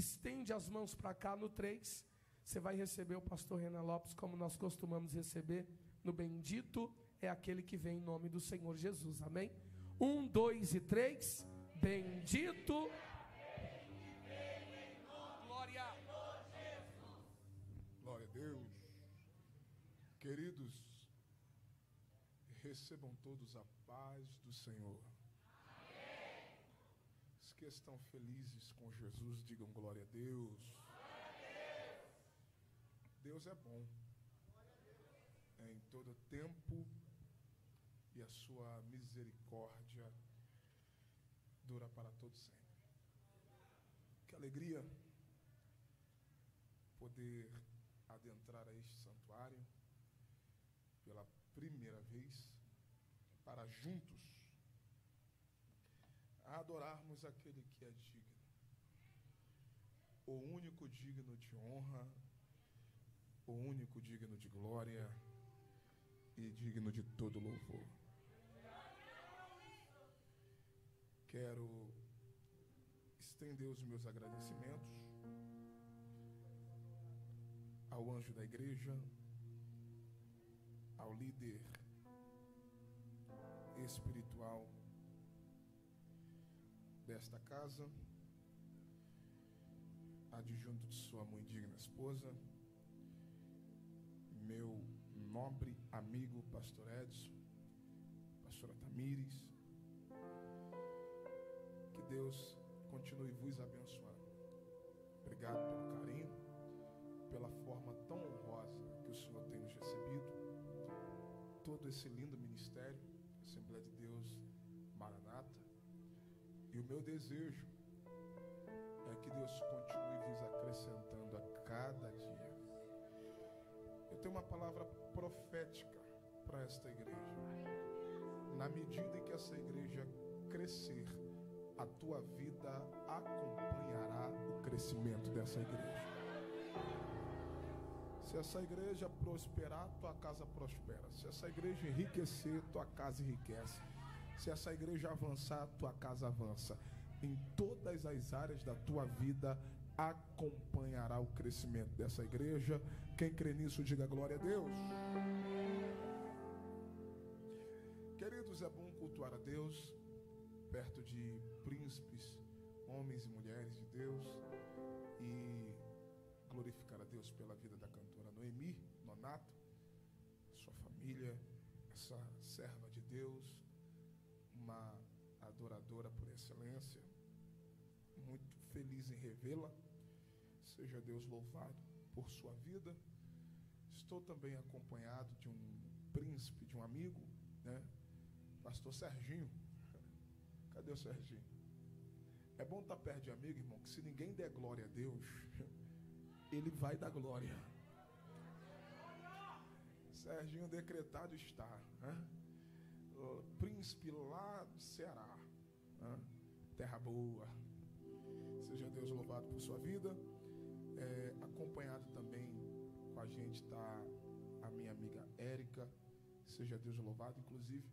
estende as mãos para cá no 3. Você vai receber o pastor Renan Lopes como nós costumamos receber no bendito é aquele que vem em nome do Senhor Jesus. Amém? 1, 2 e 3. Bendito. Glória. Glória a Deus. Queridos, recebam todos a paz do Senhor. Amém. Os que estão felizes com Jesus, digam glória a Deus. Glória a Deus. Deus é bom. Em todo tempo, e a sua misericórdia dura para todo sempre. Que alegria poder adentrar a este santuário pela primeira vez, para juntos adorarmos aquele que é digno, o único digno de honra, o único digno de glória e digno de todo louvor. Quero estender os meus agradecimentos ao anjo da igreja, ao líder espiritual desta casa, adjunto de sua muito digna esposa, meu nobre amigo pastor Edson, pastora Tamires. Que Deus continue vos abençoando. Obrigado pelo carinho, pela forma tão honrosa que o Senhor tem nos recebido. Todo esse lindo ministério, Assembleia de Deus Maranata. E o meu desejo é que Deus continue vos acrescentando a cada dia. Eu tenho uma palavra profética para esta igreja. Na medida em que essa igreja crescer, a tua vida acompanhará o crescimento dessa igreja. Se essa igreja prosperar, tua casa prospera. Se essa igreja enriquecer, tua casa enriquece. Se essa igreja avançar, tua casa avança. Em todas as áreas da tua vida acompanhará o crescimento dessa igreja. Quem crê nisso, diga glória a Deus. Queridos, é bom cultuar a Deus perto de príncipes, homens e mulheres de Deus, e glorificar a Deus pela vida da cantora Noemi Nonato, sua família, essa serva de Deus, uma adoradora por excelência, muito feliz em revê-la. Seja Deus louvado por sua vida. Estou também acompanhado de um príncipe, de um amigo, né? Pastor Serginho. Cadê o Serginho? É bom estar perto de amigo, irmão, que se ninguém der glória a Deus, ele vai dar glória. Serginho decretado está, né? Príncipe lá do Ceará, né? Terra boa. Seja Deus louvado por sua vida. Acompanhado também com a gente está a minha amiga Érica. Seja Deus louvado. Inclusive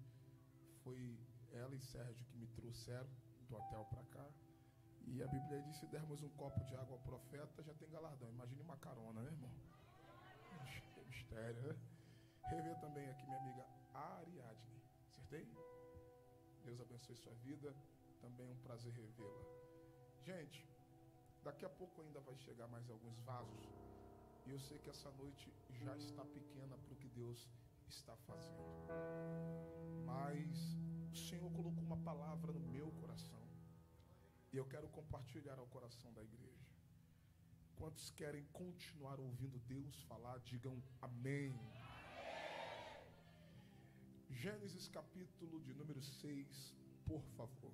foi ela e Sérgio que me trouxeram do hotel para cá. E a Bíblia diz: se dermos um copo de água ao profeta, já tem galardão. Imagine uma carona, né, irmão? Mistério, né? Rever também aqui minha amiga Ariadne. Acertei? Deus abençoe sua vida. Também é um prazer revê-la. Gente, daqui a pouco ainda vai chegar mais alguns vasos. E eu sei que essa noite já está pequena para o que Deus está fazendo. Mas o Senhor colocou uma palavra no meu coração. E eu quero compartilhar ao coração da igreja. Quantos querem continuar ouvindo Deus falar, digam amém. Gênesis capítulo de número 6, por favor.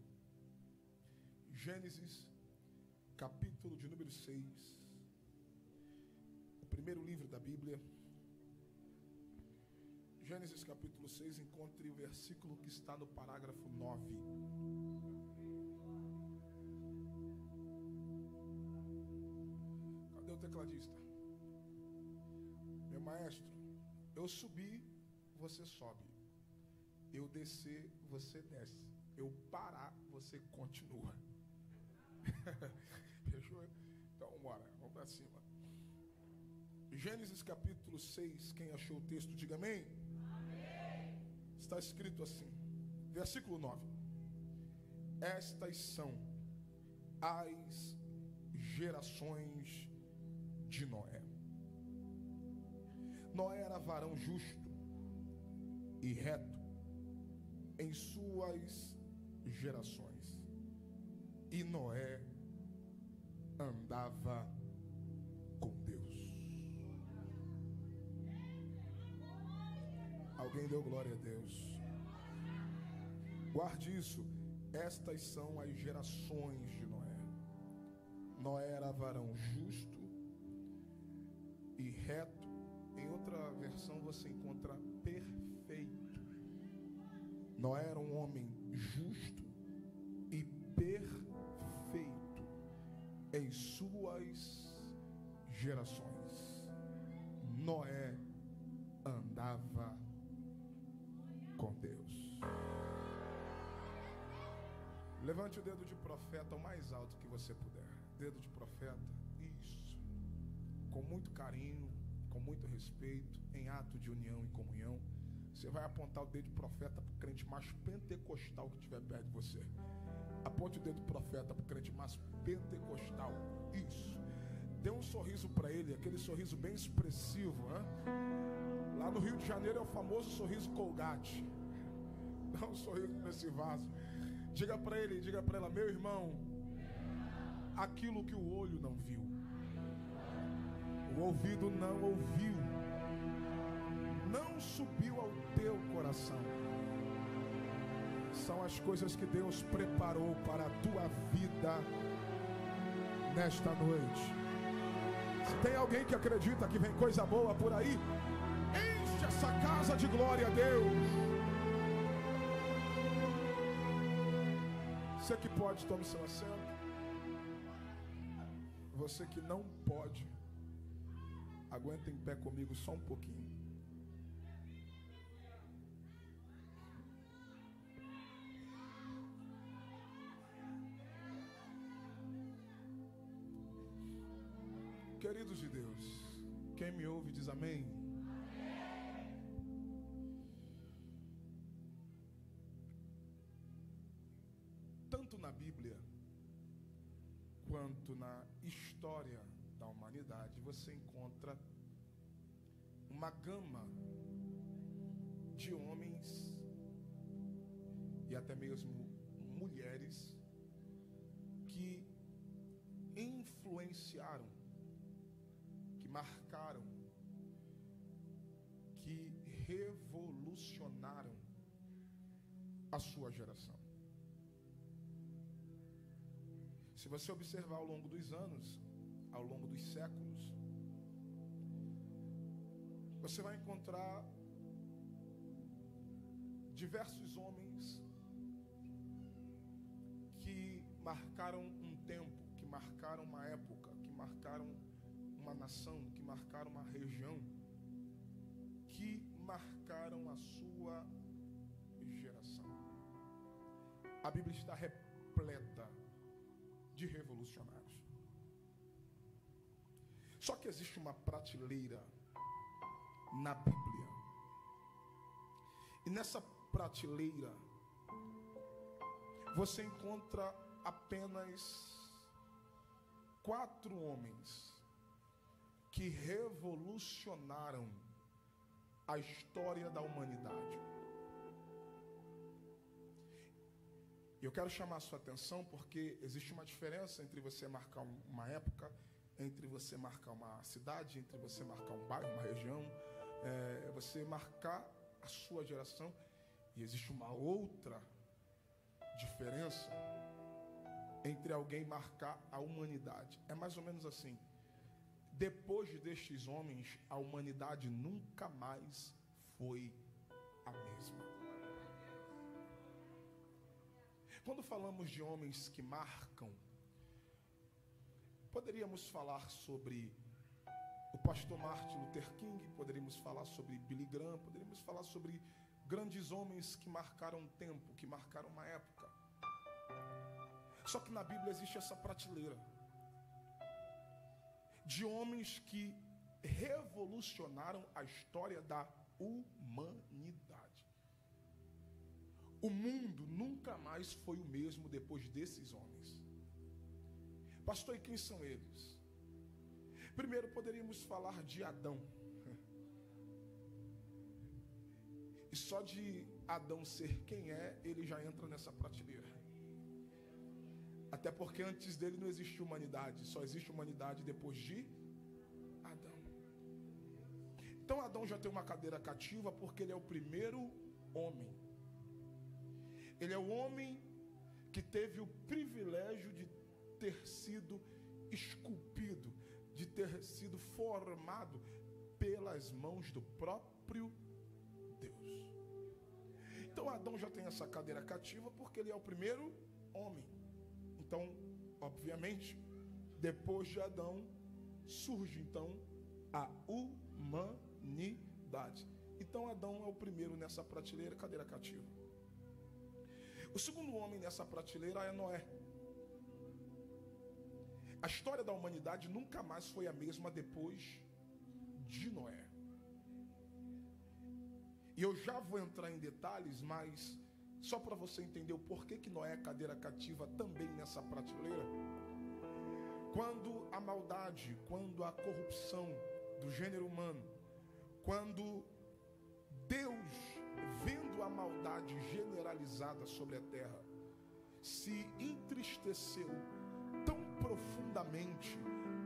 Gênesis capítulo de número 6. O primeiro livro da Bíblia. Gênesis capítulo 6, encontre o versículo que está no parágrafo 9. Cadê o tecladista? Meu maestro, eu subi, você sobe. Eu descer, você desce. Eu parar, você continua. Fechou? Então, embora, vamos para cima. Gênesis capítulo 6, quem achou o texto, diga amém. Amém. Está escrito assim, versículo 9. Estas são as gerações de Noé. Noé era varão justo e reto em suas gerações, e Noé andava com Deus. Alguém deu glória a Deus? Guarde isso. Estas são as gerações de Noé. Noé era varão justo e reto. Em outra versão você encontra perfeito. Noé era um homem justo e perfeito em suas gerações. Noé andava com Deus. Levante o dedo de profeta o mais alto que você puder. Dedo de profeta, isso. Com muito carinho, com muito respeito, em ato de união e comunhão. Você vai apontar o dedo de profeta para o crente mais pentecostal que estiver perto de você. Aponte o dedo de profeta para o crente mais pentecostal. Isso. Dê um sorriso para ele, aquele sorriso bem expressivo, né? Lá no Rio de Janeiro é o famoso sorriso Colgate. Dá um sorriso nesse vaso. Diga para ele, diga para ela: meu irmão, aquilo que o olho não viu, o ouvido não ouviu, não subiu ao teu coração, são as coisas que Deus preparou para a tua vida nesta noite. Se tem alguém que acredita que vem coisa boa por aí, enche essa casa de glória a Deus. Você que pode, tome seu assento. Você que não pode, aguenta em pé comigo só um pouquinho. Queridos de Deus, quem me ouve diz amém. Tanto na Bíblia quanto na história da humanidade você encontra uma gama de homens e até mesmo mulheres que influenciaram, que marcaram, que revolucionaram a sua geração. Se você observar ao longo dos anos, ao longo dos séculos, você vai encontrar diversos homens que marcaram um tempo, que marcaram uma época, que marcaram uma nação, que marcaram uma região, que marcaram a sua geração. A Bíblia está repleta de revolucionários. Só que existe uma prateleira na Bíblia. E nessa prateleira você encontra apenas 4 homens que revolucionaram a história da humanidade. E eu quero chamar a sua atenção porque existe uma diferença entre você marcar uma época, entre você marcar uma cidade, entre você marcar um bairro, uma região, você marcar a sua geração. E existe uma outra diferença entre alguém marcar a humanidade. É mais ou menos assim: depois destes homens, a humanidade nunca mais foi a mesma. Quando falamos de homens que marcam, poderíamos falar sobre o pastor Martin Luther King, poderíamos falar sobre Billy Graham, poderíamos falar sobre grandes homens que marcaram um tempo, que marcaram uma época. Só que na Bíblia existe essa prateleira. de homens que revolucionaram a história da humanidade. O mundo nunca mais foi o mesmo depois desses homens. Pastor, e quem são eles? Primeiro poderíamos falar de Adão. E só de Adão ser quem é, ele já entra nessa prateleira. Até porque antes dele não existe humanidade, só existe humanidade depois de Adão. Então Adão já tem uma cadeira cativa porque ele é o primeiro homem. Ele é o homem que teve o privilégio de ter sido esculpido, de ter sido formado pelas mãos do próprio Deus. Então Adão já tem essa cadeira cativa porque ele é o primeiro homem. Então, obviamente, depois de Adão, surge então a humanidade. Então Adão é o primeiro nessa prateleira, cadeira cativa. O segundo homem nessa prateleira é Noé. A história da humanidade nunca mais foi a mesma depois de Noé. E eu já vou entrar em detalhes, mas só para você entender o porquê que Noé é cadeira cativa também nessa prateleira. Quando a maldade, quando a corrupção do gênero humano, quando Deus, vendo a maldade generalizada sobre a terra, se entristeceu tão profundamente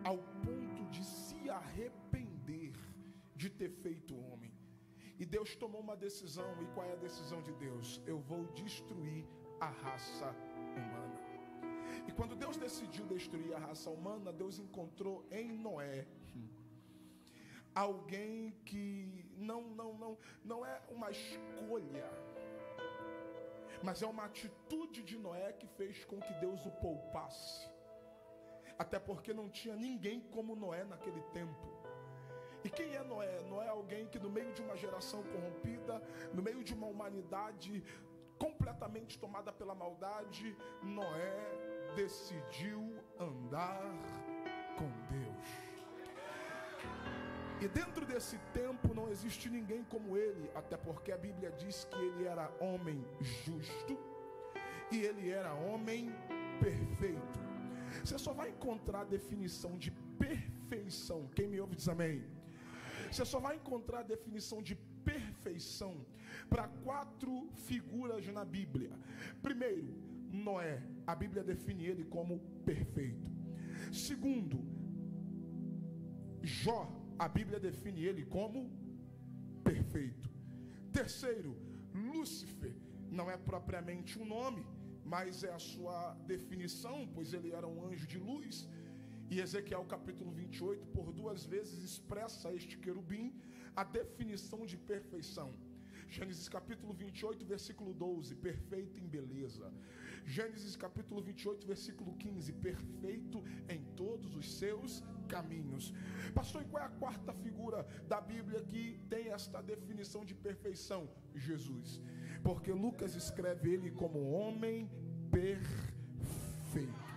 ao ponto de se arrepender de ter feito o homem. E Deus tomou uma decisão. E qual é a decisão de Deus? Eu vou destruir a raça humana. E quando Deus decidiu destruir a raça humana, Deus encontrou em Noé alguém que não é uma escolha, mas é uma atitude de Noé que fez com que Deus o poupasse. Até porque não tinha ninguém como Noé naquele tempo. E quem é Noé? Noé é alguém que no meio de uma geração corrompida, no meio de uma humanidade completamente tomada pela maldade, Noé decidiu andar com Deus. E dentro desse tempo não existe ninguém como ele, até porque a Bíblia diz que ele era homem justo e ele era homem perfeito. Você só vai encontrar a definição de perfeição, quem me ouve diz amém. Você só vai encontrar a definição de perfeição para 4 figuras na Bíblia. Primeiro, Noé, a Bíblia define ele como perfeito. Segundo, Jó, a Bíblia define ele como perfeito. Terceiro, Lúcifer, não é propriamente um nome, mas é a sua definição, pois ele era um anjo de luz. E Ezequiel capítulo 28, por 2 vezes expressa este querubim a definição de perfeição. Gênesis capítulo 28, versículo 12, perfeito em beleza. Gênesis capítulo 28, versículo 15, perfeito em todos os seus caminhos. Pastor, e qual é a 4ª figura da Bíblia que tem esta definição de perfeição? Jesus. Porque Lucas escreve ele como homem perfeito.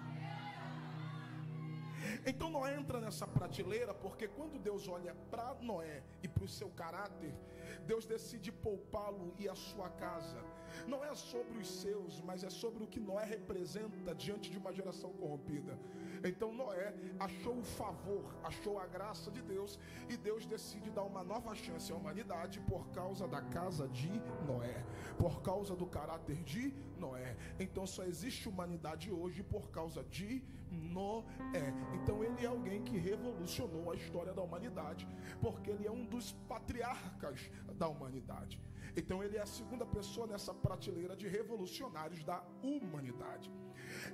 Então Noé entra nessa prateleira porque quando Deus olha para Noé e para o seu caráter, Deus decide poupá-lo e a sua casa. Não é sobre os seus, mas é sobre o que Noé representa diante de uma geração corrompida. Então Noé achou o favor, achou a graça de Deus, e Deus decide dar uma nova chance à humanidade por causa da casa de Noé, por causa do caráter de Noé. Então só existe humanidade hoje por causa de Noé. Então ele é alguém que revolucionou a história da humanidade, porque ele é um dos patriarcas da humanidade. Então ele é a 2ª pessoa nessa prateleira de revolucionários da humanidade.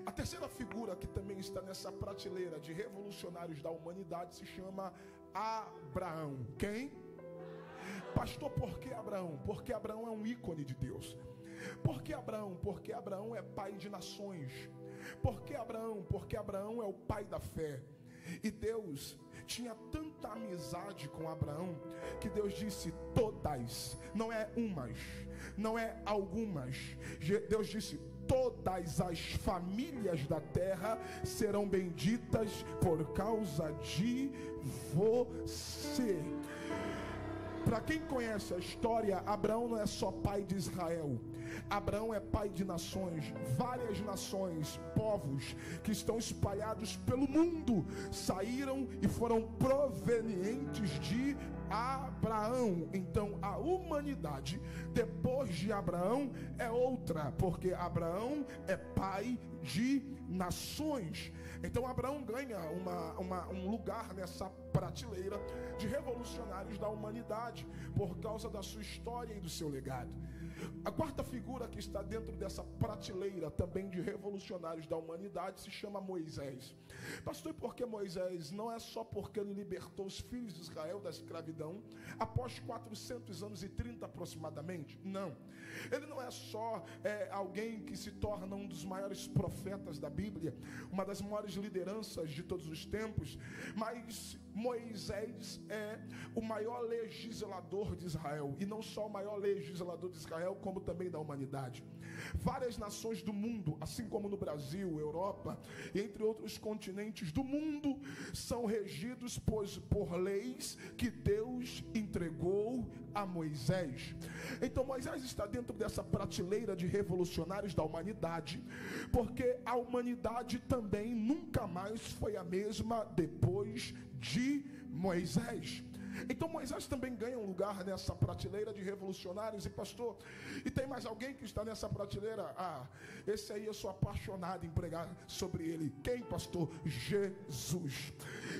A 3ª figura que também está nessa prateleira de revolucionários da humanidade se chama Abraão. Quem? Pastor, por que Abraão? Porque Abraão é um ícone de Deus. Por que Abraão? Porque Abraão é pai de nações. Por que Abraão? Porque Abraão é o pai da fé. E Deus tinha tanta amizade com Abraão que Deus disse todas, não é umas, não é algumas. Deus disse todas as famílias da terra serão benditas por causa de você. Para quem conhece a história, Abraão não é só pai de Israel. Abraão é pai de nações, várias nações, povos que estão espalhados pelo mundo, saíram e foram provenientes de Abraão. Então a humanidade depois de Abraão é outra, porque Abraão é pai de nações. Então Abraão ganha um lugar nessa prateleira de revolucionários da humanidade por causa da sua história e do seu legado. A quarta figura que está dentro dessa prateleira também de revolucionários da humanidade se chama Moisés. Pastor, e por que Moisés? Não é só porque ele libertou os filhos de Israel da escravidão após 400 anos e 30 aproximadamente. Não. Ele não é só alguém que se torna um dos maiores profetas da Bíblia, uma das maiores lideranças de todos os tempos, mas Moisés é o maior legislador de Israel, e não só o maior legislador de Israel, como também da humanidade. Várias nações do mundo, assim como no Brasil, Europa, e entre outros continentes do mundo, são regidos por leis que Deus entregou a Moisés. Então Moisés está dentro dessa prateleira de revolucionários da humanidade, porque a humanidade também nunca mais foi a mesma depois de Moisés. Então Moisés também ganha um lugar nessa prateleira de revolucionários. E pastor, e tem mais alguém que está nessa prateleira? Esse aí eu sou apaixonado em pregar sobre ele. Quem, pastor? Jesus.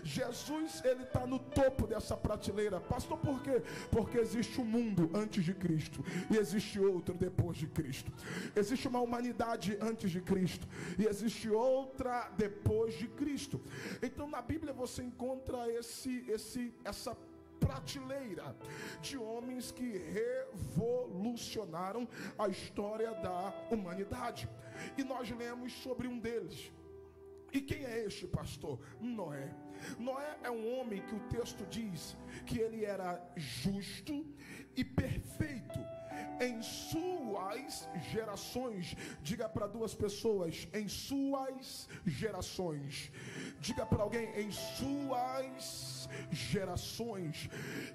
Jesus, ele está no topo dessa prateleira. Pastor, por quê? Porque existe um mundo antes de Cristo e existe outro depois de Cristo. Existe uma humanidade antes de Cristo e existe outra depois de Cristo. Então na Bíblia você encontra essa prateleira de homens que revolucionaram a história da humanidade. E nós lemos sobre um deles. E quem é este, pastor? Noé. Noé é um homem que o texto diz que ele era justo e perfeito em suas gerações. Diga para duas pessoas: em suas gerações. Diga para alguém: em suas gerações.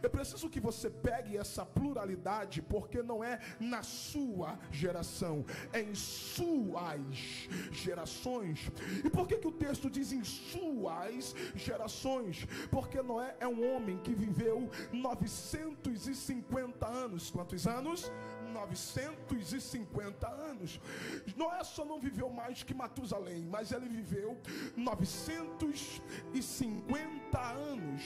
Eu preciso que você pegue essa pluralidade, porque não é na sua geração, é em suas gerações. E por que o texto diz em suas gerações? Porque Noé é um homem que viveu 950 anos. Quantos anos? 950 anos. Noé só não viveu mais que Matusalém, mas ele viveu 950 anos.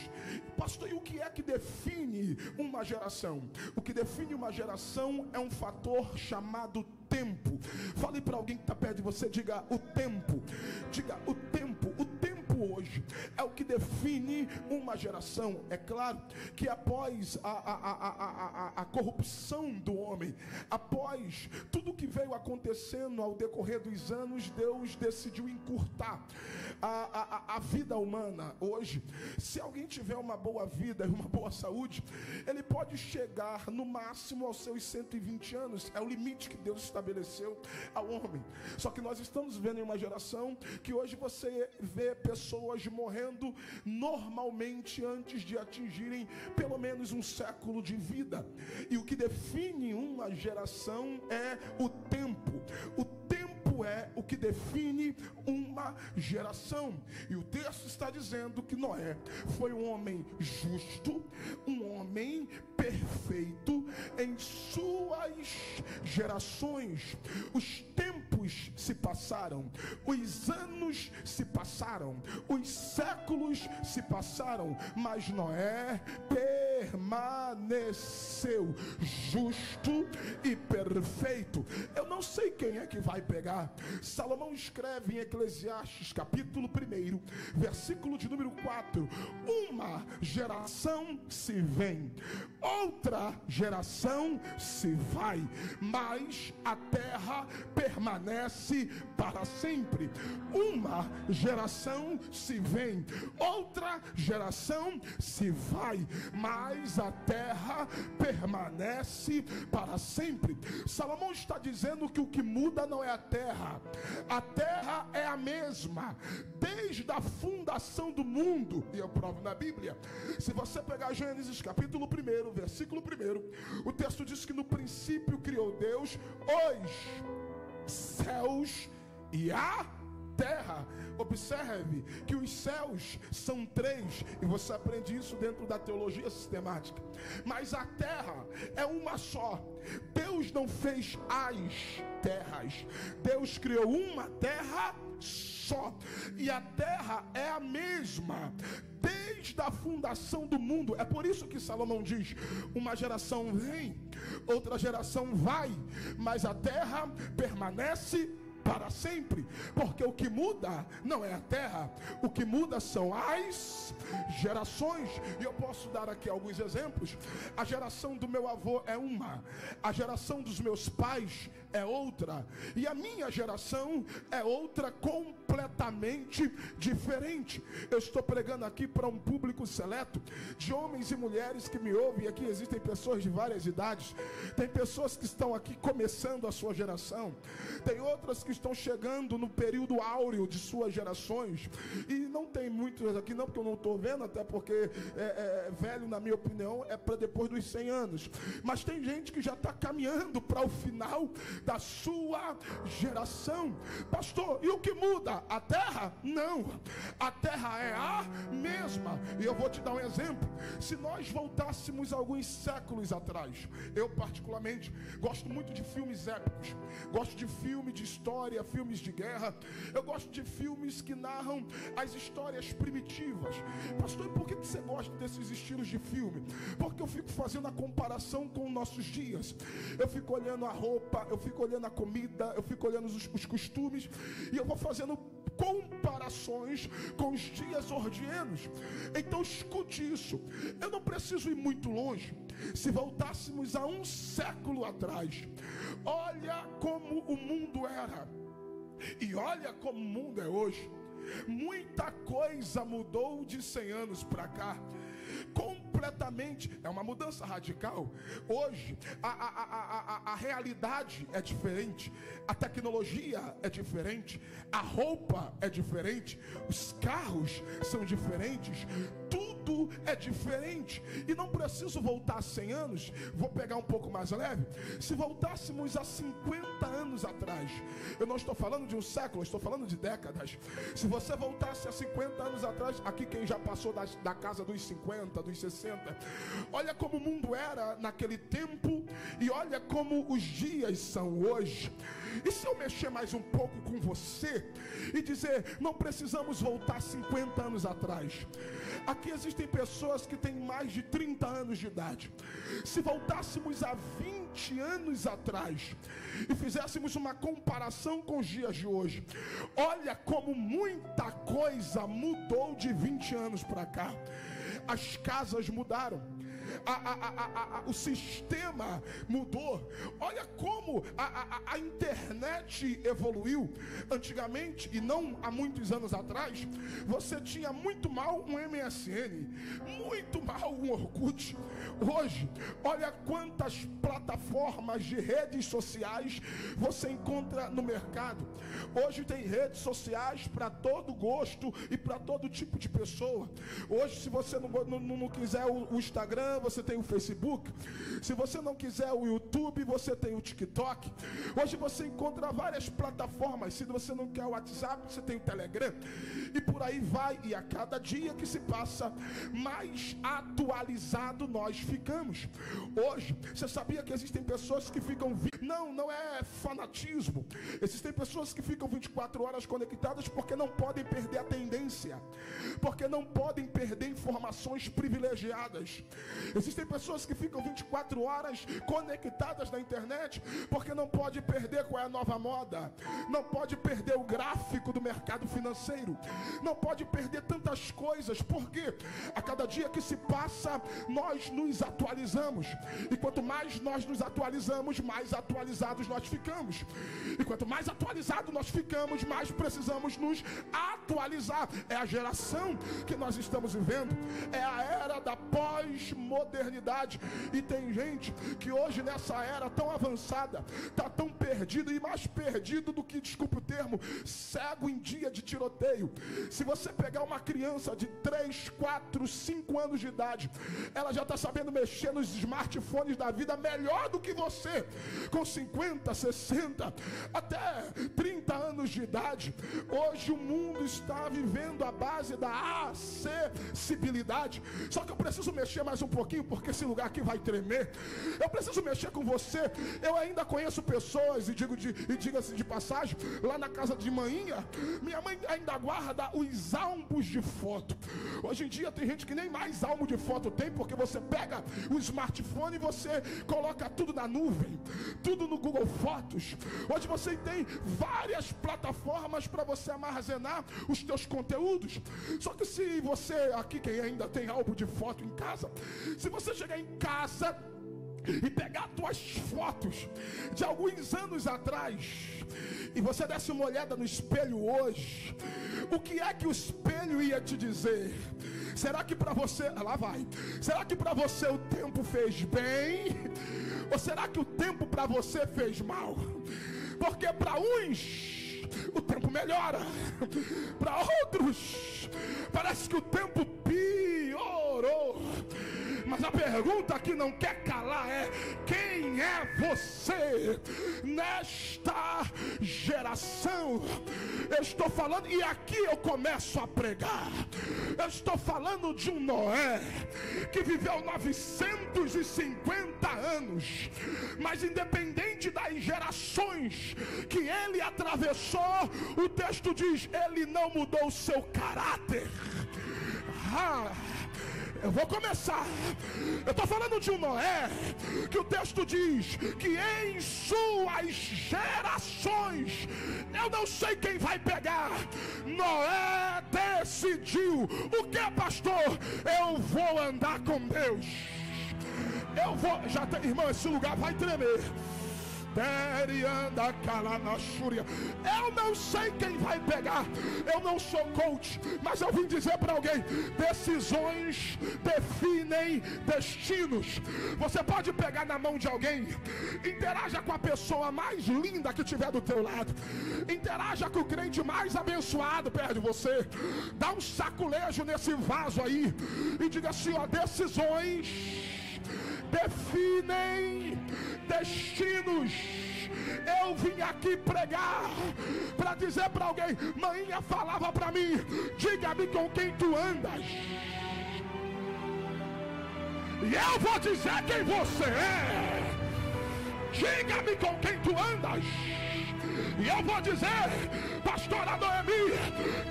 Pastor, e o que é que define uma geração? O que define uma geração é um fator chamado tempo. Fale para alguém que está perto de você, diga o tempo. Diga o tempo. O tempo hoje é o que define uma geração. É claro que após a corrupção do homem, após tudo que veio acontecendo ao decorrer dos anos, Deus decidiu encurtar a vida humana. Hoje, se alguém tiver uma boa vida e uma boa saúde, ele pode chegar no máximo aos seus 120 anos. É o limite que Deus estabeleceu ao homem. Só que nós estamos vendo em uma geração que hoje você vê pessoas morrendo normalmente antes de atingirem pelo menos um século de vida. E o que define uma geração é o tempo. O tempo é o que define uma geração. E o texto está dizendo que Noé foi um homem justo, um homem perfeito em suas gerações. Os tempos se passaram, os anos se passaram, os séculos se passaram, mas Noé permaneceu justo e perfeito. Eu não sei quem é que vai pegar. Salomão escreve em Eclesiastes capítulo 1, versículo de número 4: uma geração se vem, outra geração se vai, mas a terra permanece permanece para sempre. Uma geração se vem, outra geração se vai, mas a terra permanece para sempre. Salomão está dizendo que o que muda não é a terra é a mesma desde a fundação do mundo, e eu provo na Bíblia. Se você pegar Gênesis capítulo 1, versículo 1, o texto diz que no princípio criou Deus os céus e a terra. Observe que os céus são 3, e você aprende isso dentro da teologia sistemática. Mas a terra é uma só. Deus não fez as terras, Deus criou uma terra só, e a terra é a mesma desde a fundação do mundo. É por isso que Salomão diz: uma geração vem, outra geração vai, mas a terra permanece para sempre, porque o que muda não é a terra, o que muda são as gerações. E eu posso dar aqui alguns exemplos. A geração do meu avô é uma, a geração dos meus pais é outra, e a minha geração é outra completamente diferente. Eu estou pregando aqui para um público seleto de homens e mulheres que me ouvem. Aqui existem pessoas de várias idades. Tem pessoas que estão aqui começando a sua geração, tem outras que estão chegando no período áureo de suas gerações, e não tem muitos aqui não, porque eu não estou vendo, até porque velho, na minha opinião, é para depois dos 100 anos, mas tem gente que já está caminhando para o final da sua geração. Pastor, e o que muda? A terra? Não, a terra é a mesma. E eu vou te dar um exemplo. Se nós voltássemos alguns séculos atrás, eu particularmente gosto muito de filmes épicos, gosto de filme de história, filmes de guerra, eu gosto de filmes que narram as histórias primitivas. Pastor, e por que você gosta desses estilos de filme? Porque eu fico fazendo a comparação com nossos dias, eu fico olhando a roupa, eu fico olhando a comida, eu fico olhando os costumes, e eu vou fazendo comparações com os dias ordienos. Então escute isso, eu não preciso ir muito longe. Se voltássemos a um século atrás, olha como o mundo era e olha como o mundo é hoje. Muita coisa mudou de 100 anos para cá, completamente. É uma mudança radical. Hoje a realidade é diferente, a tecnologia é diferente, a roupa é diferente, os carros são diferentes, tudo é diferente. E não preciso voltar 100 anos, vou pegar um pouco mais leve. Se voltássemos a 50 anos atrás, eu não estou falando de um século, eu estou falando de décadas. Se você voltasse a 50 anos atrás, aqui quem já passou da casa dos 50, dos 60, olha como o mundo era naquele tempo e olha como os dias são hoje. E se eu mexer mais um pouco com você e dizer, não precisamos voltar 50 anos atrás. Aqui existem pessoas que têm mais de 30 anos de idade. Se voltássemos a 20 anos atrás e fizéssemos uma comparação com os dias de hoje, olha como muita coisa mudou de 20 anos para cá. As casas mudaram, o sistema mudou. Olha como a internet evoluiu. Antigamente, e não há muitos anos atrás, você tinha muito mal um MSN, muito mal um Orkut. Hoje, olha quantas plataformas de redes sociais você encontra no mercado. Hoje tem redes sociais para todo gosto e para todo tipo de pessoa. Hoje, se você não quiser o Instagram, você tem o Facebook. Se você não quiser o YouTube, você tem o TikTok. Hoje você encontra várias plataformas. Se você não quer o WhatsApp, você tem o Telegram. E por aí vai. E a cada dia que se passa, mais atualizado nós ficamos. Hoje, você sabia que existem pessoas que ficam... Não é fanatismo. Existem pessoas que ficam 24 horas conectadas porque não podem perder a tendência, porque não podem perder informações privilegiadas. Existem pessoas que ficam 24 horas conectadas na internet porque não pode perder qual é a nova moda, não pode perder o gráfico do mercado financeiro, não pode perder tantas coisas, porque a cada dia que se passa nós nos atualizamos, e quanto mais nós nos atualizamos, mais atualizados nós ficamos, e quanto mais atualizados nós ficamos, mais precisamos nos atualizar. É a geração que nós estamos vivendo, é a era da pós-modernidade, e tem gente que hoje nessa era tão avançada está tão perdido, e mais perdido do que, desculpe o termo, cego em dia de tiroteio. Se você pegar uma criança de 3, 4, 5 anos de idade, ela já está sabendo mexer nos smartphones da vida melhor do que você, com 50, 60, até 30 anos de idade. Hoje o mundo está vivendo a base da acessibilidade. Só que eu preciso mexer mais um pouquinho, porque esse lugar aqui vai tremer. Eu preciso mexer com você. Eu ainda conheço pessoas, e diga-se de passagem, lá na casa de manhinha, minha mãe ainda guarda os álbuns de foto. Hoje em dia tem gente que nem mais álbum de foto tem, porque você pega o smartphone e você coloca tudo na nuvem, tudo no Google Fotos. Hoje você tem várias plataformas para você armazenar os teus conteúdos. Só que se você, aqui quem ainda tem álbum de foto em casa, se você chegar em casa e pegar tuas fotos de alguns anos atrás e você desse uma olhada no espelho hoje, o que é que o espelho ia te dizer? Será que para você, lá vai, será que para você o tempo fez bem? Ou será que o tempo para você fez mal? Porque para uns o tempo melhora, para outros parece que o tempo piorou. Mas a pergunta que não quer calar é: quem é você nesta geração? Eu estou falando, e aqui eu começo a pregar, eu estou falando de um Noé que viveu 950 anos, mas independente das gerações que ele atravessou, o texto diz, ele não mudou o seu caráter. Eu vou começar. Eu estou falando de um Noé que o texto diz que em suas gerações, eu não sei quem vai pegar, Noé decidiu: o que, pastor? Eu vou andar com Deus. Eu vou, irmão, esse lugar vai tremer. Eu não sei quem vai pegar. Eu não sou coach, mas eu vim dizer para alguém: decisões definem destinos. Você pode pegar na mão de alguém, interaja com a pessoa mais linda que tiver do teu lado, interaja com o crente mais abençoado perto de você, dá um saculejo nesse vaso aí e diga assim: ó, decisões definem destinos. Eu vim aqui pregar para dizer para alguém: manhinha falava para mim, diga-me com quem tu andas, e eu vou dizer quem você é. Diga-me com quem tu andas, e eu vou dizer: pastora Noemi,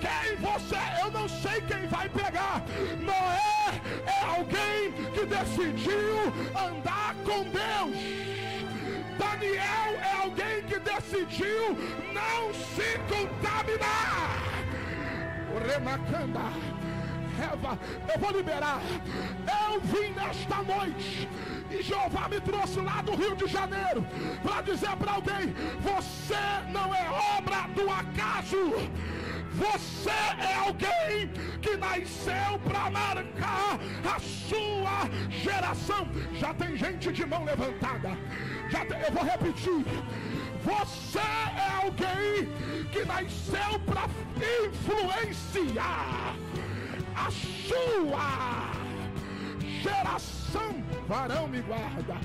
quem você é? Eu não sei quem vai pegar. Noé é alguém que decidiu andar com Deus. Daniel é alguém que decidiu não se contaminar. O Remacanda, Eva, eu vou liberar. Eu vim nesta noite e Jeová me trouxe lá do Rio de Janeiro para dizer para alguém: você não é obra do acaso. Você é alguém que nasceu para marcar a sua geração. Já tem gente de mão levantada. Eu vou repetir. Você é alguém que nasceu para influenciar a sua geração. Varão, me guarda.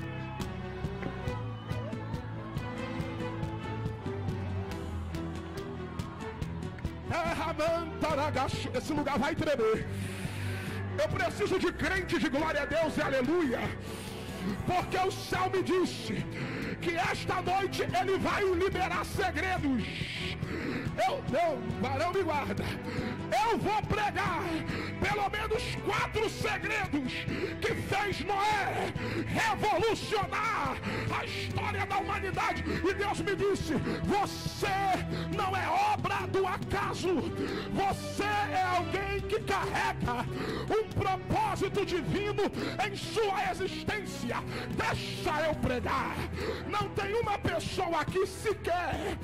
Esse lugar vai tremer. Eu preciso de crente de glória a Deus e aleluia, porque o céu me disse que esta noite ele vai liberar segredos. Varão, me guarda. Eu vou pregar pelo menos 4 segredos que fez Noé revolucionar a história da humanidade. E Deus me disse: você não é obra do acaso, você é alguém que carrega um propósito divino em sua existência. Deixa eu pregar. Não tem uma pessoa aqui sequer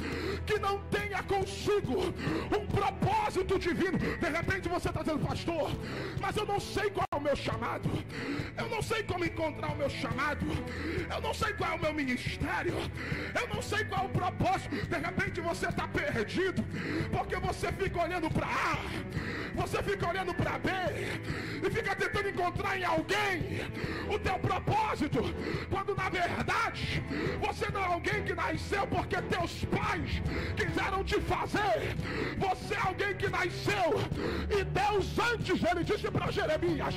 que não tenha consigo um propósito divino. De repente você está dizendo: pastor, mas eu não sei qual é o meu chamado, eu não sei como encontrar o meu chamado, eu não sei qual é o meu ministério, eu não sei qual é o propósito. De repente você está perdido, porque você fica olhando para A, você fica olhando para B, e fica tentando encontrar em alguém o teu propósito, quando na verdade você não é alguém que nasceu porque teus pais quiseram te fazer. Você é alguém que nasceu, e Deus antes, ele disse para Jeremias: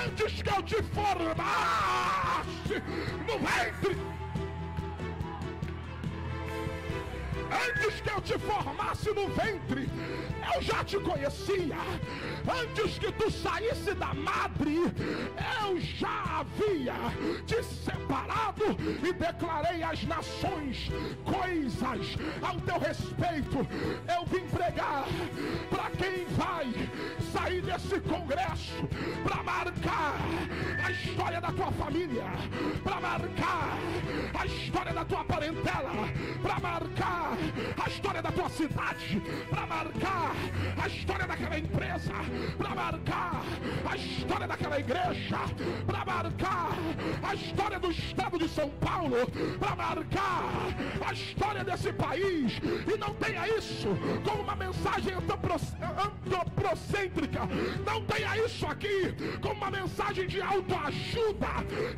antes que eu te formasse no ventre, antes que eu te formasse no ventre, eu já te conhecia. Antes que tu saísse da madre, eu já havia te separado e declarei às nações coisas ao teu respeito. Eu vim pregar para quem vai sair desse congresso, para marcar a história da tua família, para marcar a história da tua parentela, para marcar a história da tua cidade, para marcar a história daquela empresa, para marcar a história daquela igreja, para marcar a história do estado de São Paulo, para marcar a história desse país. E não tenha isso como uma mensagem antropocêntrica, não tenha isso aqui como uma mensagem de autoajuda,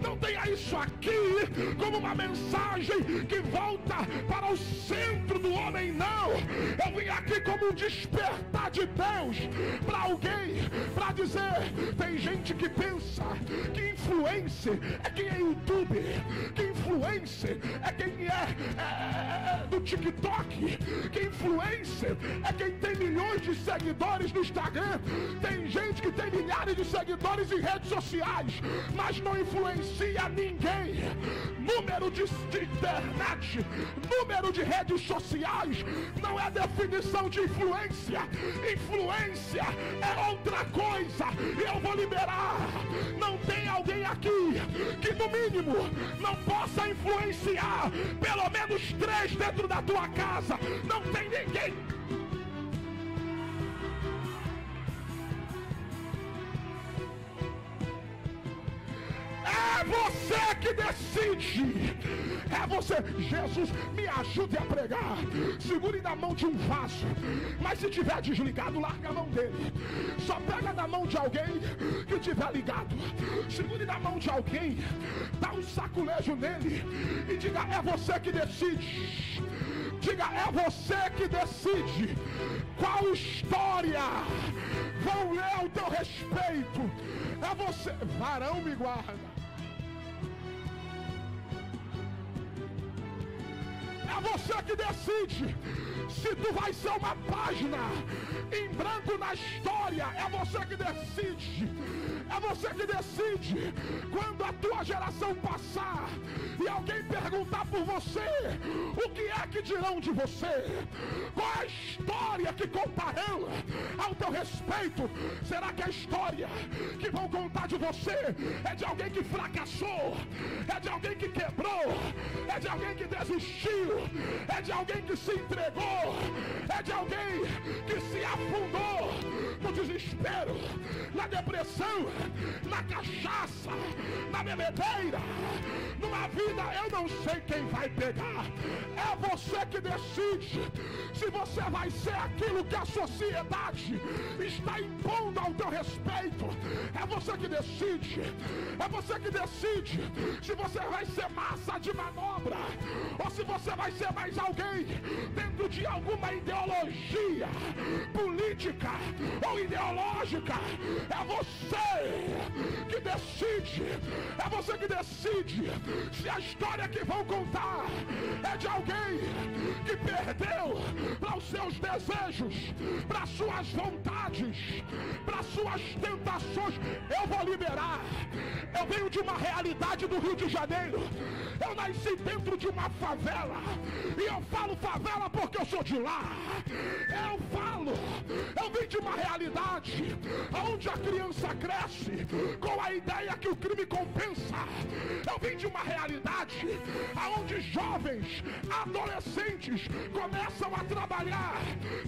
não tenha isso aqui como uma mensagem que volta para o centro do homem. Não, eu vim aqui como um despertar de Deus para alguém, para dizer: tem gente que pensa que influencer é quem é youtuber, que influencer é quem é do TikTok, que influencer é quem tem milhões de seguidores no Instagram. Tem gente que tem milhares de seguidores em redes sociais, mas não influencia ninguém. Número de internet, número de redes sociais não é definição de influência. Influência é outra coisa, e eu vou liberar. Não tem alguém aqui que no mínimo não possa influenciar pelo menos 3 dentro da tua casa. Não tem ninguém. É você que decide. É você. Jesus, me ajude a pregar. Segure na mão de um vaso, mas se tiver desligado, larga a mão dele. Só pega na mão de alguém que tiver ligado. Segure na mão de alguém, dá um saculejo nele e diga: é você que decide. Diga: é você que decide qual história vão ler ao teu respeito. É você. Varão, me guarda. É você que decide se tu vai ser uma página em branco na história. É você que decide. É você que decide. Quando a tua geração passar e alguém perguntar por você, o que é que dirão de você? Qual é a história que contarão ao teu respeito? Será que a história que vão contar de você é de alguém que fracassou? É de alguém que quebrou? É de alguém que desistiu? É de alguém que se entregou? É de alguém que se afundou no desespero, na depressão, na cachaça, na bebedeira, numa vida? Eu não sei quem vai pegar. É você que decide se você vai ser aquilo que a sociedade está impondo ao teu respeito. É você que decide. É você que decide se você vai ser massa de manobra ou se você vai ser mais alguém dentro de alguma ideologia política ou ideológica. É você que decide. É você que decide se a história que vão contar é de alguém que perdeu para os seus desejos, para suas vontades, para suas tentações. Eu vou liberar. Eu venho de uma realidade do Rio de Janeiro. Eu nasci dentro de uma favela. E eu falo favela porque eu sou de lá. Eu vim de uma realidade onde a criança cresce com a ideia que o crime compensa. Eu vim de uma realidade onde jovens, adolescentes começam a trabalhar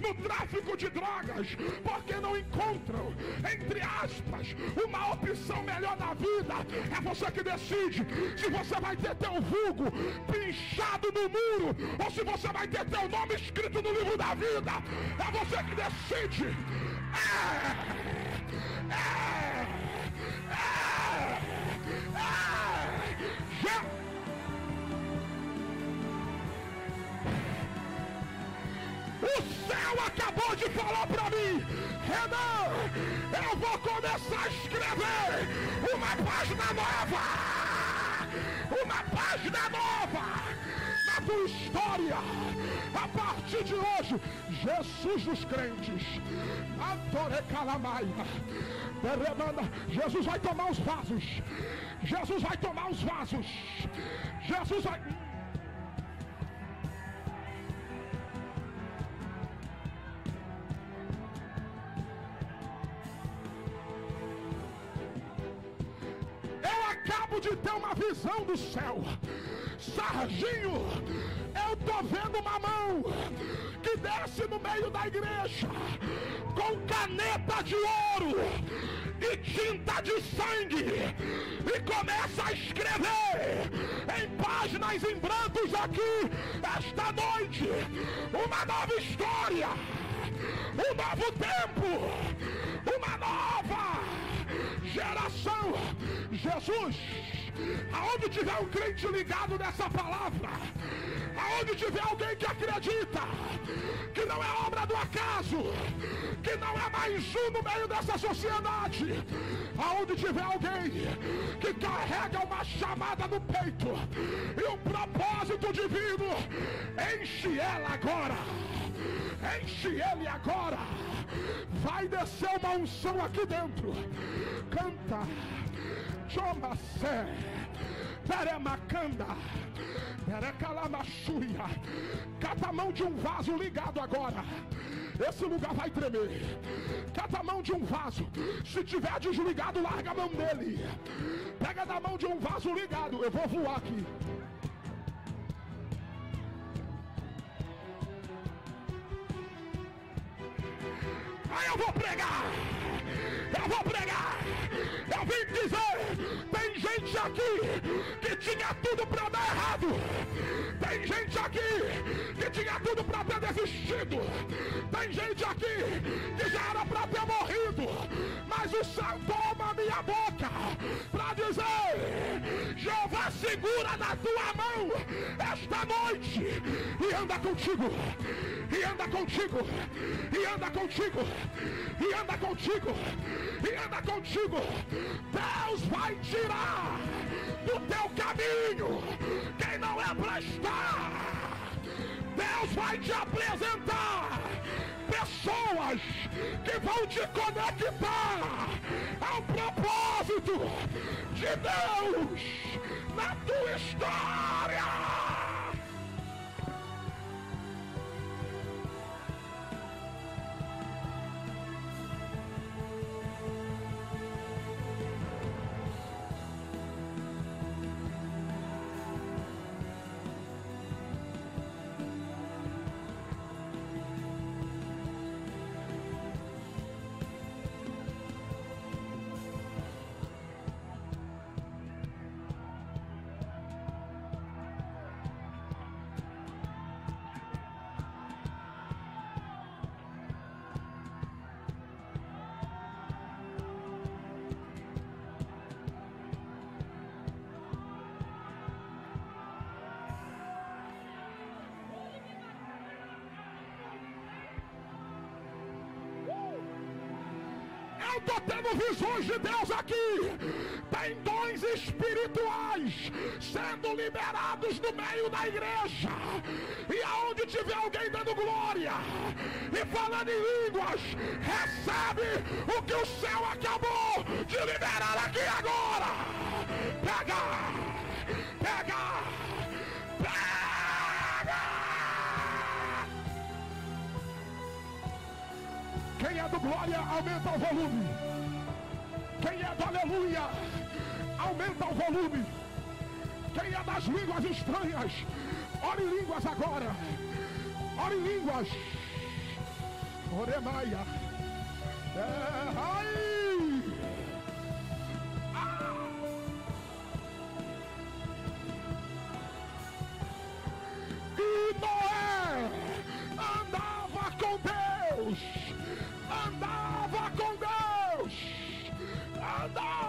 no tráfico de drogas porque não encontram, entre aspas, uma opção melhor na vida. É você que decide se você vai ter teu vulgo pinchado no muro ou se você vai ter teu nome escrito no livro da vida. É você que decide. O céu acabou de falar para mim: Renan, eu vou começar a escrever uma página nova. Uma página nova na tua história. A partir de hoje, Jesus dos crentes. Jesus vai tomar os vasos. Jesus vai tomar os vasos. Jesus vai... Acabo de ter uma visão do céu. Sarginho, eu tô vendo uma mão que desce no meio da igreja com caneta de ouro e tinta de sangue e começa a escrever em páginas em brancos aqui esta noite uma nova história, um novo tempo, uma nova geração. Jesus, aonde tiver um crente ligado nessa palavra, aonde tiver alguém que acredita que não é obra do acaso, que não é mais um no meio dessa sociedade, aonde tiver alguém que carrega uma chamada no peito e um propósito divino, enche ela agora. Enche ele agora. Vai descer uma unção aqui dentro. Canta. Chomacé. Peremacanda. Perecalamachuia. Cata a mão de um vaso ligado agora. Esse lugar vai tremer. Cata a mão de um vaso. Se tiver desligado, larga a mão dele. Pega da mão de um vaso ligado. Eu vou voar aqui. Aí eu vou pregar. Eu vou pregar. Eu vim dizer, tem gente aqui que tinha tudo para dar errado. Tem gente aqui que tinha tudo para ter desistido. Tem gente aqui que já era para ter morrido. Mas o céu toma a minha boca para dizer: Jeová segura na tua mão esta noite e anda contigo. E anda contigo. E anda contigo. E anda contigo. E anda contigo. Deus vai tirar do teu caminho quem não é pra estar. Deus vai te apresentar pessoas que vão te conectar ao propósito de Deus na tua história. Eu estou tendo visões de Deus aqui. Tem dons espirituais sendo liberados no meio da igreja. E aonde tiver alguém dando glória e falando em línguas, recebe o que o céu acabou de liberar aqui agora. é do glória, aumenta o volume. Quem é do aleluia, aumenta o volume. Quem é das línguas estranhas, ore em línguas agora. Ore em línguas. Oremaia. Ai. E Noé andava com Deus. Andava com Deus. Andava.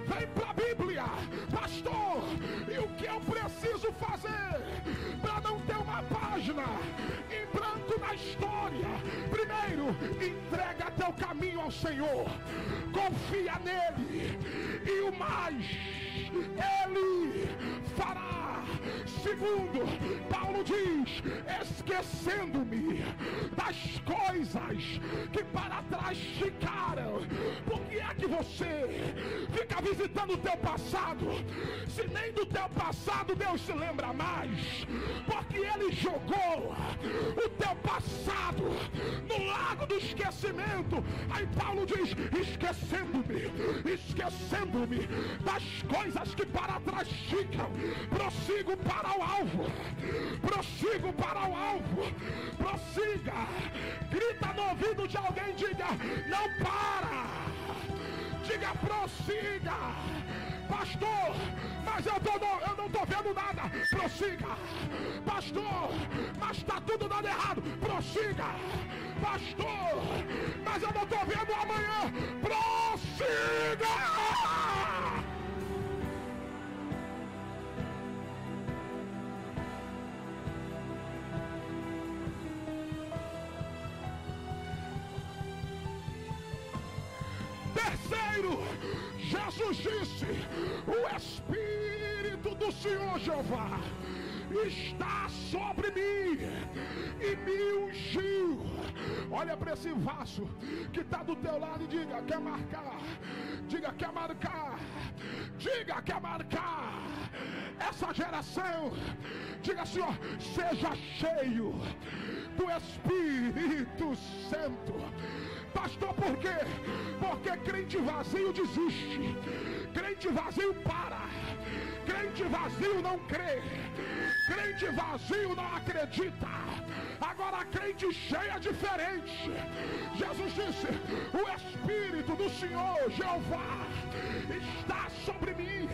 Vem para a Bíblia, pastor, e o que eu preciso fazer para não ter uma página em branco na história? Primeiro, entrega teu caminho ao Senhor, confia nele, e o mais ele fará. Segundo, Paulo diz, esquecendo-me das coisas que para trás ficaram. Por que é que você fica visitando o teu passado, se nem do teu passado Deus se lembra mais? Porque ele jogou o teu passado no lago do esquecimento. Aí Paulo diz, esquecendo-me das coisas que para trás ficam, prossigo para o alvo, prossigo para o alvo, prossiga. Grita no ouvido de alguém, diga, não para. Diga, prossiga. Pastor, mas eu não estou vendo nada. Prossiga. Pastor, mas está tudo dando errado. Prossiga. Pastor, mas eu não estou vendo amanhã. Prossiga. Terceiro, Jesus disse, o Espírito do Senhor Jeová está sobre mim e me ungiu. Olha para esse vaso que está do teu lado e diga, quer marcar? Diga, quer marcar? Diga, quer marcar? Essa geração, diga assim, ó, seja cheio do Espírito Santo. Pastor, por quê? Porque crente vazio desiste, crente vazio para, crente vazio não crê, crente vazio não acredita. Agora crente cheia é diferente. Jesus disse, o Espírito do Senhor Jeová está sobre mim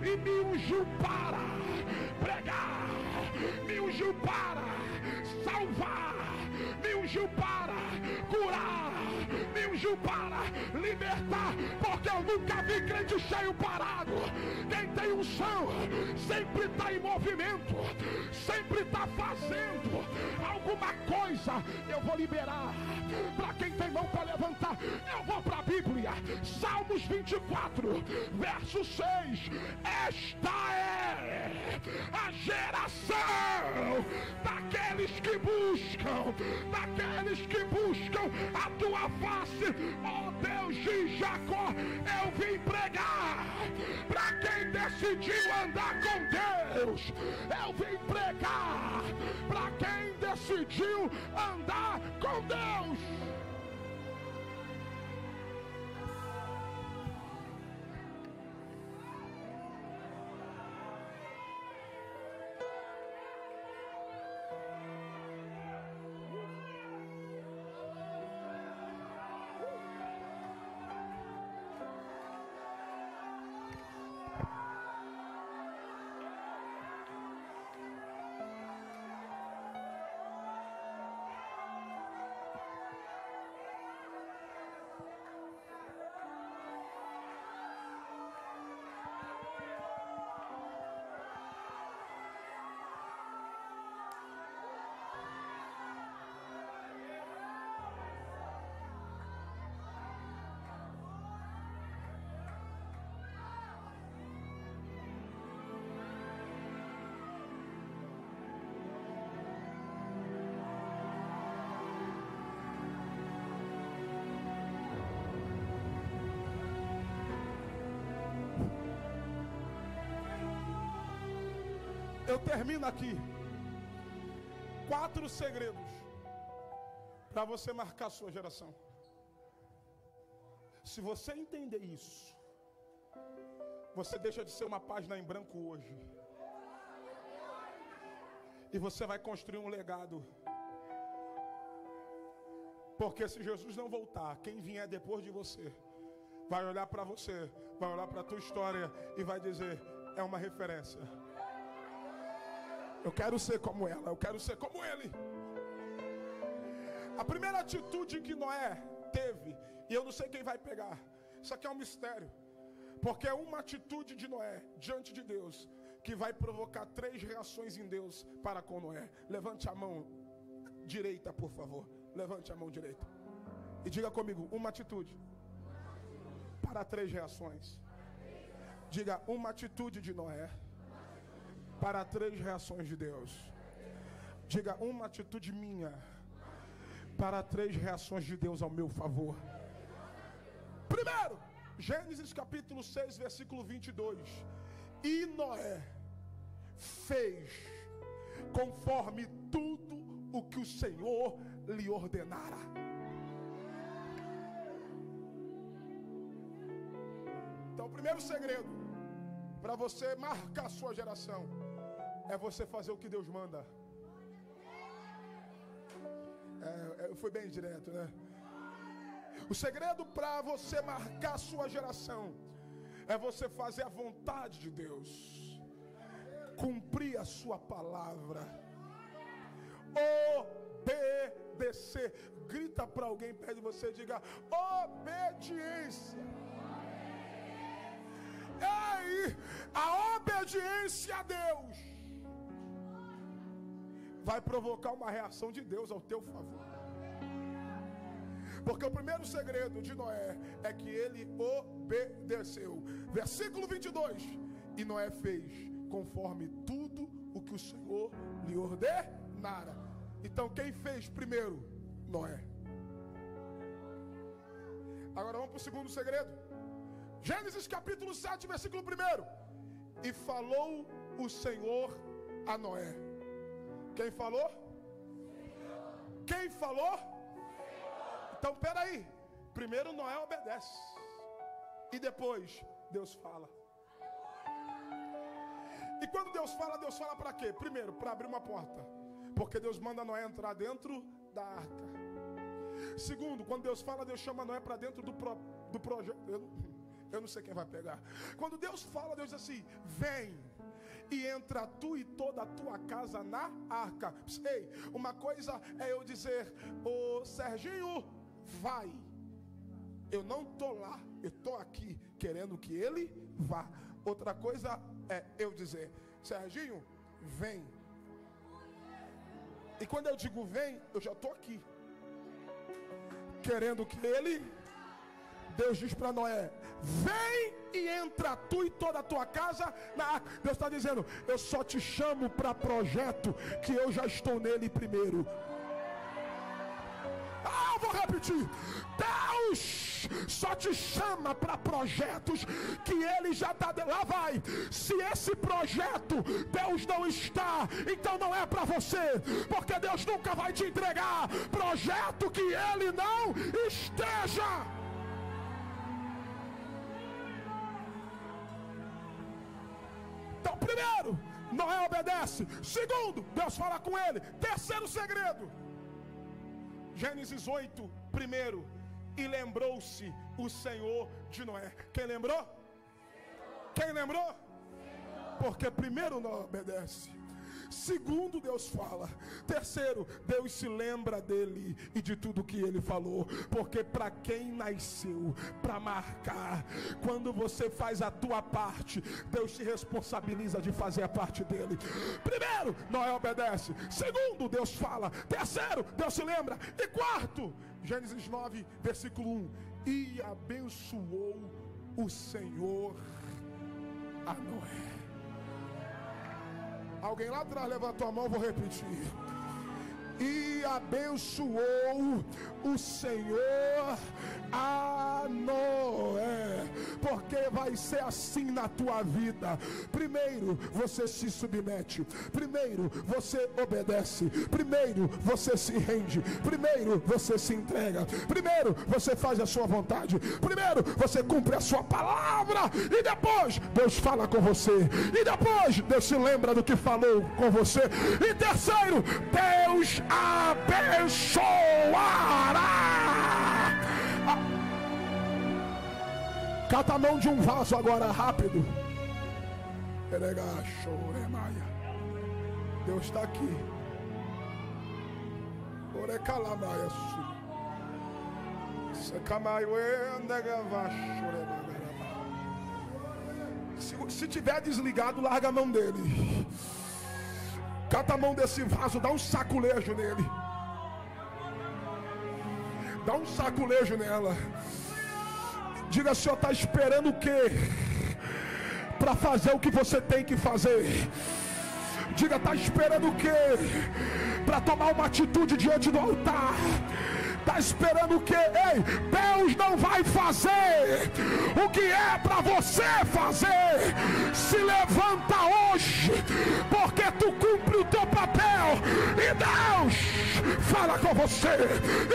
e me ungiu para pregar, me ungiu para salvar, me ungiu para curar, me ungiu para libertar, porque eu nunca vi crente cheio parado. Quem tem unção sempre está em movimento, sempre está fazendo alguma coisa. Eu vou liberar para quem tem mão para levantar. Eu vou para a Bíblia, Salmos 24, verso 6. Esta é a geração daqueles que buscam a tua face, ó Deus de Jacó. Eu vim pregar para quem decidiu andar com Deus. Eu vim pregar para quem decidiu andar com Deus. Eu termino aqui. 4 segredos para você marcar a sua geração. Se você entender isso, você deixa de ser uma página em branco hoje. E você vai construir um legado. Porque se Jesus não voltar, quem vier depois de você vai olhar para você, vai olhar para a tua história e vai dizer: é uma referência. Eu quero ser como ela, eu quero ser como ele. A primeira atitude que Noé teve, e eu não sei quem vai pegar, isso aqui é um mistério, porque é uma atitude de Noé diante de Deus que vai provocar 3 reações em Deus para com Noé. Levante a mão direita, por favor. Levante a mão direita e diga comigo: uma atitude para 3 reações. Diga: uma atitude de Noé para 3 reações de Deus. Diga: uma atitude minha para 3 reações de Deus ao meu favor. Primeiro, Gênesis capítulo 6, versículo 22. E Noé fez conforme tudo o que o Senhor lhe ordenara. Então, o primeiro segredo para você marcar a sua geração é você fazer o que Deus manda. Eu fui bem direto, né? O segredo para você marcar a sua geração é você fazer a vontade de Deus, cumprir a sua palavra, obedecer. Grita para alguém perto de você e diga: obediência. Ei, a obediência a Deus vai provocar uma reação de Deus ao teu favor. Porque o primeiro segredo de Noé é que ele obedeceu. Versículo 22. E Noé fez conforme tudo o que o Senhor lhe ordenara. Então quem fez primeiro? Noé. Agora vamos para o segundo segredo. Gênesis capítulo 7, versículo 1. E falou o Senhor a Noé. Quem falou? Quem falou? Então peraí. Primeiro Noé obedece. E depois Deus fala. E quando Deus fala para quê? Primeiro, para abrir uma porta. Porque Deus manda Noé entrar dentro da arca. Segundo, quando Deus fala, Deus chama Noé para dentro do projeto. Eu não sei quem vai pegar. Quando Deus fala, Deus diz assim: vem e entra tu e toda a tua casa na arca. Ei, uma coisa é eu dizer: ô Serginho, vai. Eu não estou lá, eu estou aqui querendo que ele vá. Outra coisa é eu dizer: Serginho, vem. E quando eu digo vem, eu já estou aqui querendo que ele... Deus diz para Noé: vem e entra tu e toda a tua casa na arca. Deus está dizendo: eu só te chamo para projeto que eu já estou nele primeiro. Vou repetir. Deus só te chama para projetos que ele já está. Lá vai. Se esse projeto Deus não está, então não é para você, porque Deus nunca vai te entregar projeto que ele não esteja. Então, primeiro, Noé obedece. Segundo, Deus fala com ele. Terceiro segredo, Gênesis 8, 1. E lembrou-se o Senhor de Noé. Quem lembrou? Quem lembrou? Porque primeiro Noé obedece. Segundo, Deus fala. Terceiro, Deus se lembra dele e de tudo que ele falou. Porque para quem nasceu para marcar, quando você faz a tua parte, Deus se responsabiliza de fazer a parte dele. Primeiro, Noé obedece. Segundo, Deus fala. Terceiro, Deus se lembra. E quarto, Gênesis 9, versículo 1. E abençoou o Senhor a Noé. Alguém lá atrás levantou a mão, vou repetir. E abençoou o Senhor a Noé. Porque porque vai ser assim na tua vida. Primeiro você se submete, primeiro você obedece, primeiro você se rende, primeiro você se entrega, primeiro você faz a sua vontade, primeiro você cumpre a sua palavra, e depois Deus fala com você, e depois Deus se lembra do que falou com você, e terceiro, Deus abençoará. Cata a mão de um vaso agora, rápido. Deus está aqui. Se tiver desligado, larga a mão dele. Cata a mão desse vaso, dá um saculejo nele. Dá um saculejo nela. Diga, Senhor, está esperando o quê? Para fazer o que você tem que fazer. Diga, está esperando o quê? Para tomar uma atitude diante do altar. Está esperando o quê? Ei, Deus não vai fazer o que é para você fazer. Se levanta hoje, porque tu cumpre o teu papel, e Deus fala com você,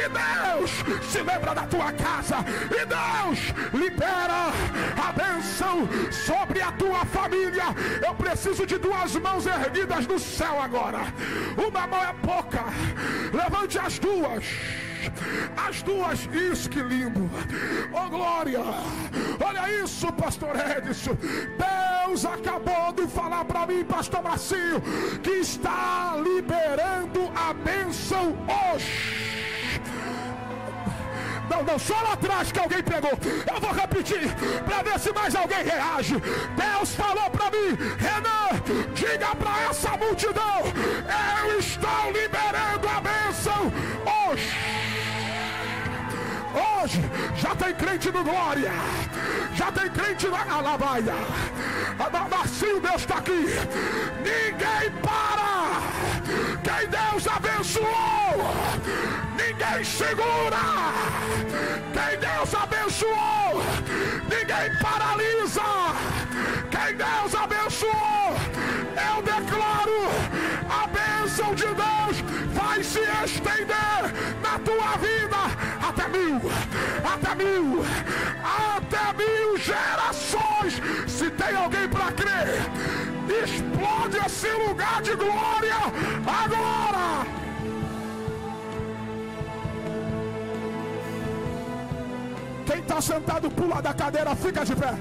e Deus se lembra da tua casa, e Deus libera a bênção sobre a tua família. Eu preciso de duas mãos erguidas no céu agora. Uma mão é pouca, levante as duas. As duas, isso, que lindo. Oh glória, olha isso, pastor Edson. Deus acabou de falar para mim, pastor Marcinho, que está liberando a bênção hoje. Não, só lá atrás que alguém pegou. Eu vou repetir para ver se mais alguém reage. Deus falou para mim, Renan, diga para essa multidão: eu estou liberando a bênção hoje. Hoje já tem crente no glória, já tem crente na alabaia. Marcinho, Deus está aqui. Ninguém para. Quem Deus abençoou, ninguém segura. Quem Deus abençoou, ninguém paralisa. Quem Deus abençoou, eu declaro: a bênção de Deus vai se estender na tua vida até mil gerações. Se tem alguém para crer, explode esse lugar de glória agora. Quem está sentado, pula da cadeira, fica de pé.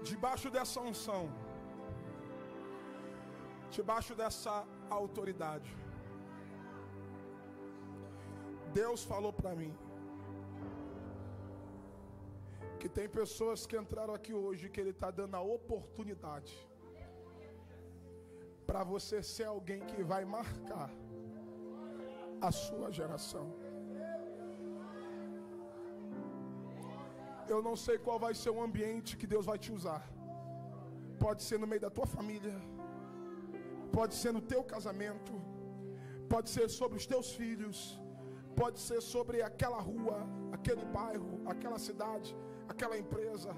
Debaixo dessa unção, debaixo dessa autoridade, Deus falou para mim que tem pessoas que entraram aqui hoje, que Ele está dando a oportunidade para você ser alguém que vai marcar a sua geração. Eu não sei qual vai ser o ambiente que Deus vai te usar. Pode ser no meio da tua família, pode ser no teu casamento, pode ser sobre os teus filhos, pode ser sobre aquela rua, aquele bairro, aquela cidade, aquela empresa,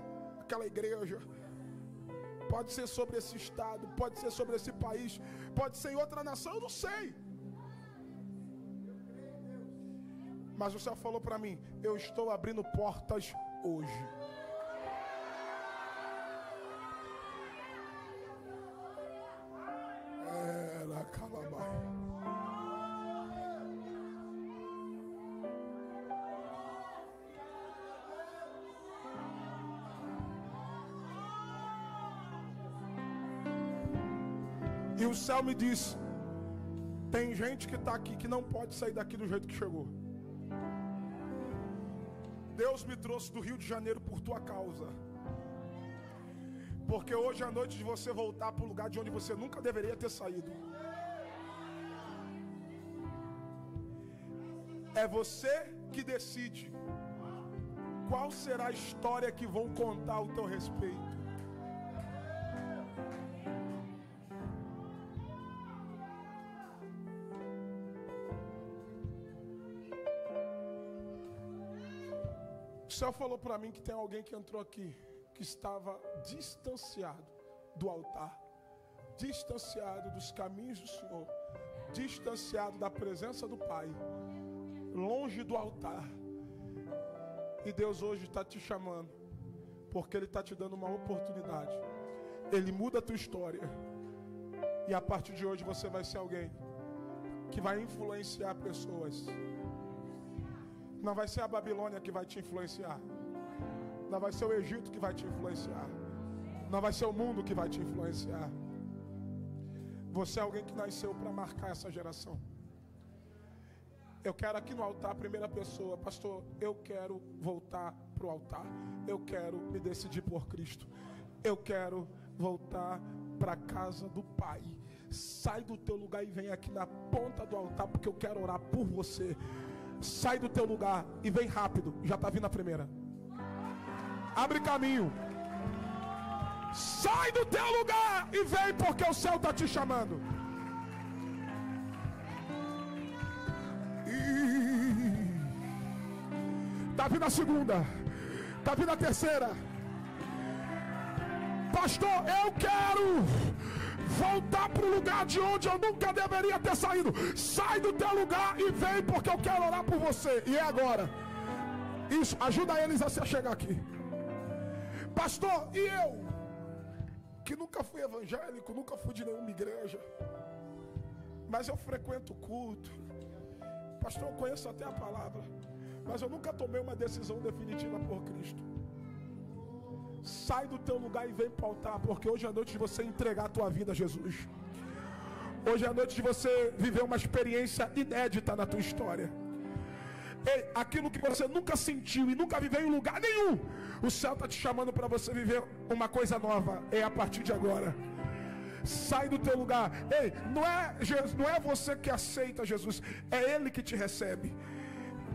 aquela igreja. Pode ser sobre esse estado, pode ser sobre esse país, pode ser em outra nação, eu não sei. Mas o Senhor falou para mim: eu estou abrindo portas hoje. Ela calabai. E o céu me disse Tem gente que está aqui que não pode sair daqui do jeito que chegou. Deus me trouxe do Rio de Janeiro por tua causa. Porque hoje é a noite de você voltar para o lugar de onde você nunca deveria ter saído. É você que decide qual será a história que vão contar ao teu respeito. O céu falou para mim que tem alguém que entrou aqui que estava distanciado do altar, distanciado dos caminhos do Senhor, distanciado da presença do Pai, longe do altar. E Deus hoje está te chamando, porque Ele está te dando uma oportunidade. Ele muda a tua história, e a partir de hoje você vai ser alguém que vai influenciar pessoas. Não vai ser a Babilônia que vai te influenciar. Não vai ser o Egito que vai te influenciar. Não vai ser o mundo que vai te influenciar. Você é alguém que nasceu para marcar essa geração. Eu quero aqui no altar, primeira pessoa, pastor, eu quero voltar para o altar. Eu quero me decidir por Cristo. Eu quero voltar para a casa do Pai. Sai do teu lugar e vem aqui na ponta do altar, porque eu quero orar por você. Sai do teu lugar e vem rápido. Já está vindo a primeira. Abre caminho. Sai do teu lugar e vem, porque o céu está te chamando. Está vindo a segunda. Está vindo a terceira. Pastor, eu quero voltar para o lugar de onde eu nunca deveria ter saído. Sai do teu lugar e vem, porque eu quero orar por você. E é agora. Isso, ajuda eles a se chegar aqui. Pastor, e eu, que nunca fui evangélico, nunca fui de nenhuma igreja, mas eu frequento o culto. Pastor, eu conheço até a palavra, mas eu nunca tomei uma decisão definitiva por Cristo. Sai do teu lugar e vem para o altar, porque hoje é a noite de você entregar a tua vida a Jesus. Hoje é a noite de você viver uma experiência inédita na tua história. Ei, aquilo que você nunca sentiu e nunca viveu em lugar nenhum, o céu está te chamando para você viver uma coisa nova. É a partir de agora. Sai do teu lugar. Ei, não é você que aceita Jesus, é Ele que te recebe.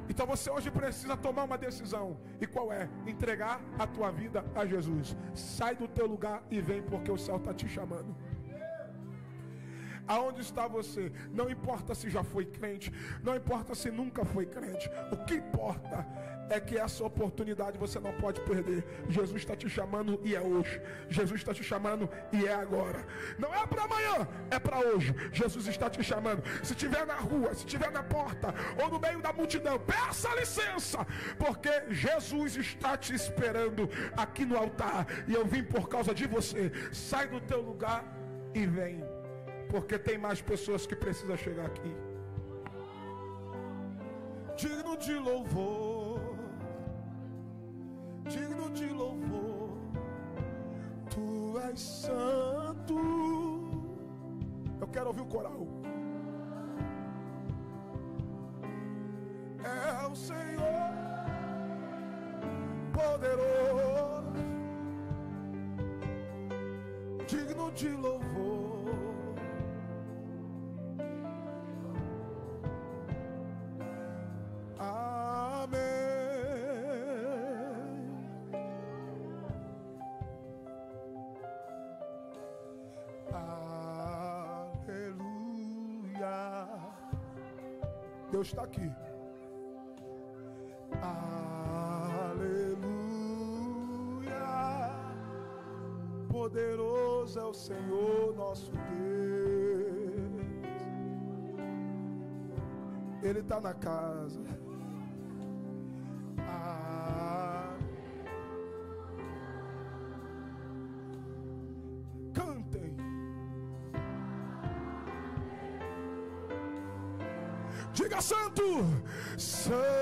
Então você hoje precisa tomar uma decisão. E qual é? Entregar a tua vida a Jesus. Sai do teu lugar e vem, porque o céu está te chamando. Aonde está você? Não importa se já foi crente, não importa se nunca foi crente. O que importa é que essa oportunidade você não pode perder. Jesus está te chamando e é hoje. Jesus está te chamando e é agora. Não é para amanhã, é para hoje. Jesus está te chamando. Se estiver na rua, se estiver na porta ou no meio da multidão, peça licença, porque Jesus está te esperando aqui no altar. E eu vim por causa de você. Sai do teu lugar e vem, porque tem mais pessoas que precisam chegar aqui. Digno de louvor, digno de louvor, tu és santo. Eu quero ouvir o coral. É o Senhor poderoso, digno de louvor. Deus está aqui. Aleluia. Poderoso é o Senhor nosso Deus. Ele está na casa. Cantem. Diga santo, santo.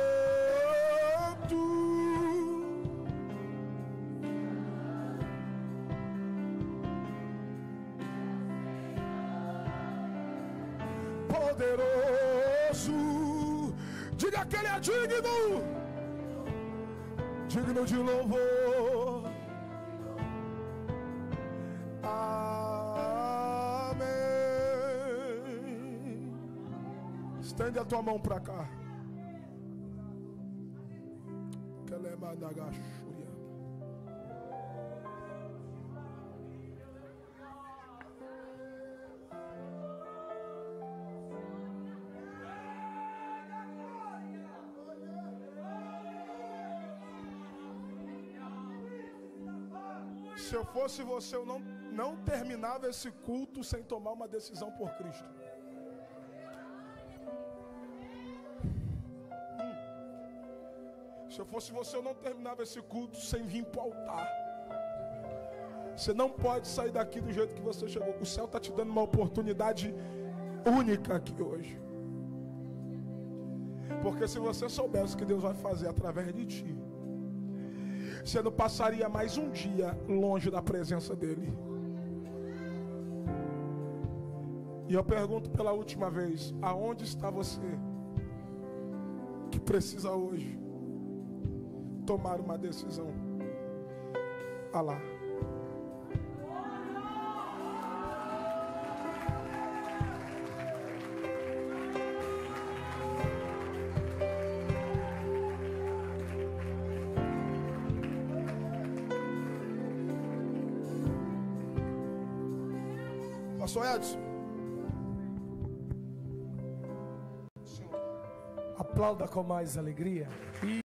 poderoso. Diga que Ele é digno, digno de louvor. Amém. Estende a tua mão para cá. Se eu fosse você, eu não terminava esse culto sem tomar uma decisão por Cristo. Se eu fosse você, eu não terminava esse culto sem vir para o altar. Você não pode sair daqui do jeito que você chegou. O céu está te dando uma oportunidade única aqui hoje. Porque se você soubesse o que Deus vai fazer através de ti, você não passaria mais um dia longe da presença dEle. E eu pergunto pela última vez: aonde está você que precisa hoje tomar uma decisão? Ah lá. Pastor Edson, aplauda com mais alegria.